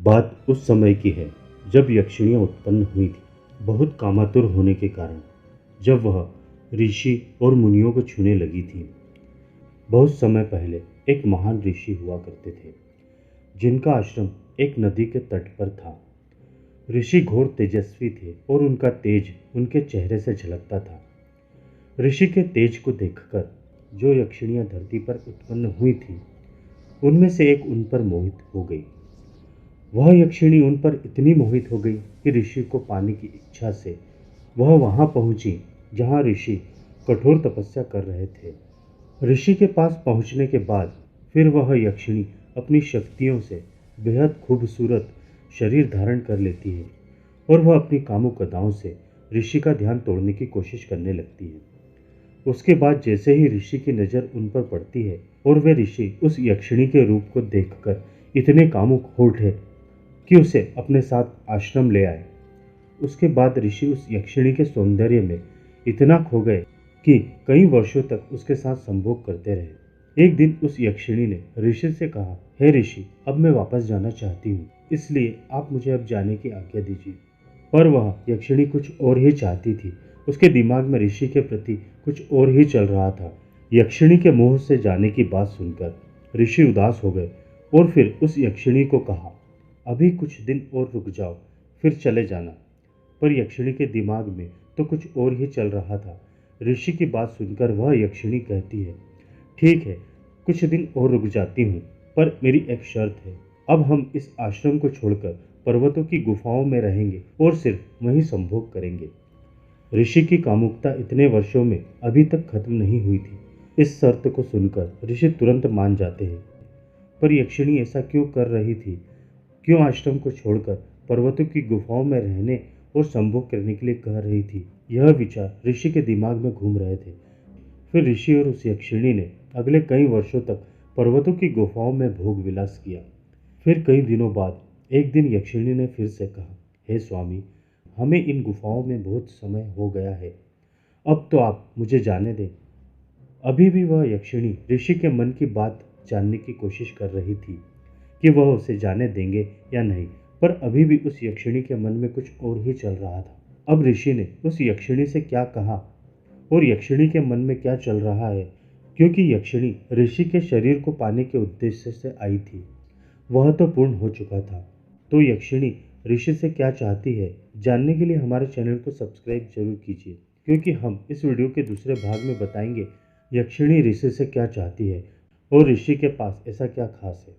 बात उस समय की है जब यक्षिणियाँ उत्पन्न हुई थी, बहुत कामातुर होने के कारण। जब वह ऋषि और मुनियों को छूने लगी थी। बहुत समय पहले एक महान ऋषि हुआ करते थे, जिनका आश्रम एक नदी के तट पर था। ऋषि घोर तेजस्वी थे और उनका तेज उनके चेहरे से झलकता था। ऋषि के तेज को देखकर जो यक्षिणियाँ धरती पर उत्पन्न हुई थी, उनमें से एक उन पर मोहित हो गई। वह यक्षिणी उन पर इतनी मोहित हो गई कि ऋषि को पाने की इच्छा से वह वहां पहुंची जहां ऋषि कठोर तपस्या कर रहे थे। ऋषि के पास पहुंचने के बाद फिर वह यक्षिणी अपनी शक्तियों से बेहद खूबसूरत शरीर धारण कर लेती है और वह अपनी कामुक अदाओं से ऋषि का ध्यान तोड़ने की कोशिश करने लगती है। उसके बाद जैसे ही ऋषि की नज़र उन पर पड़ती है और वे ऋषि उस यक्षिणी के रूप को देखकर इतने कामुक हो उठे कि उसे अपने साथ आश्रम ले आए। उसके बाद ऋषि उस यक्षिणी के सौंदर्य में इतना खो गए कि कई वर्षों तक उसके साथ संभोग करते रहे। एक दिन उस यक्षिणी ने ऋषि से कहा, हे ऋषि, अब मैं वापस जाना चाहती हूँ, इसलिए आप मुझे अब जाने की आज्ञा दीजिए। पर वह यक्षिणी कुछ और ही चाहती थी। उसके दिमाग में ऋषि के प्रति कुछ और ही चल रहा था। यक्षिणी के मुंह से जाने की बात सुनकर ऋषि उदास हो गए और फिर उस यक्षिणी को कहा, अभी कुछ दिन और रुक जाओ, फिर चले जाना। पर यक्षिणी के दिमाग में तो कुछ और ही चल रहा था। ऋषि की बात सुनकर वह यक्षिणी कहती है, ठीक है, कुछ दिन और रुक जाती हूँ, पर मेरी एक शर्त है। अब हम इस आश्रम को छोड़कर पर्वतों की गुफाओं में रहेंगे और सिर्फ वहीं संभोग करेंगे। ऋषि की कामुकता इतने वर्षों में अभी तक खत्म नहीं हुई थी। इस शर्त को सुनकर ऋषि तुरंत मान जाते हैं। पर यक्षिणी ऐसा क्यों कर रही थी? क्यों आश्रम को छोड़कर पर्वतों की गुफाओं में रहने और संभोग करने के लिए कह रही थी? यह विचार ऋषि के दिमाग में घूम रहे थे। फिर ऋषि और उस यक्षिणी ने अगले कई वर्षों तक पर्वतों की गुफाओं में भोग विलास किया। फिर कई दिनों बाद एक दिन यक्षिणी ने फिर से कहा, हे स्वामी, हमें इन गुफाओं में बहुत समय हो गया है, अब तो आप मुझे जाने दें। अभी भी वह यक्षिणी ऋषि के मन की बात जानने की कोशिश कर रही थी कि वह उसे जाने देंगे या नहीं, पर अभी भी उस यक्षिणी के मन में कुछ और ही चल रहा था। अब ऋषि ने उस यक्षिणी से क्या कहा और यक्षिणी के मन में क्या चल रहा है, क्योंकि यक्षिणी ऋषि के शरीर को पाने के उद्देश्य से आई थी, वह तो पूर्ण हो चुका था। तो यक्षिणी ऋषि से क्या चाहती है, जानने के लिए हमारे चैनल को सब्सक्राइब जरूर कीजिए, क्योंकि हम इस वीडियो के दूसरे भाग में बताएंगे यक्षिणी ऋषि से क्या चाहती है और ऋषि के पास ऐसा क्या खास है।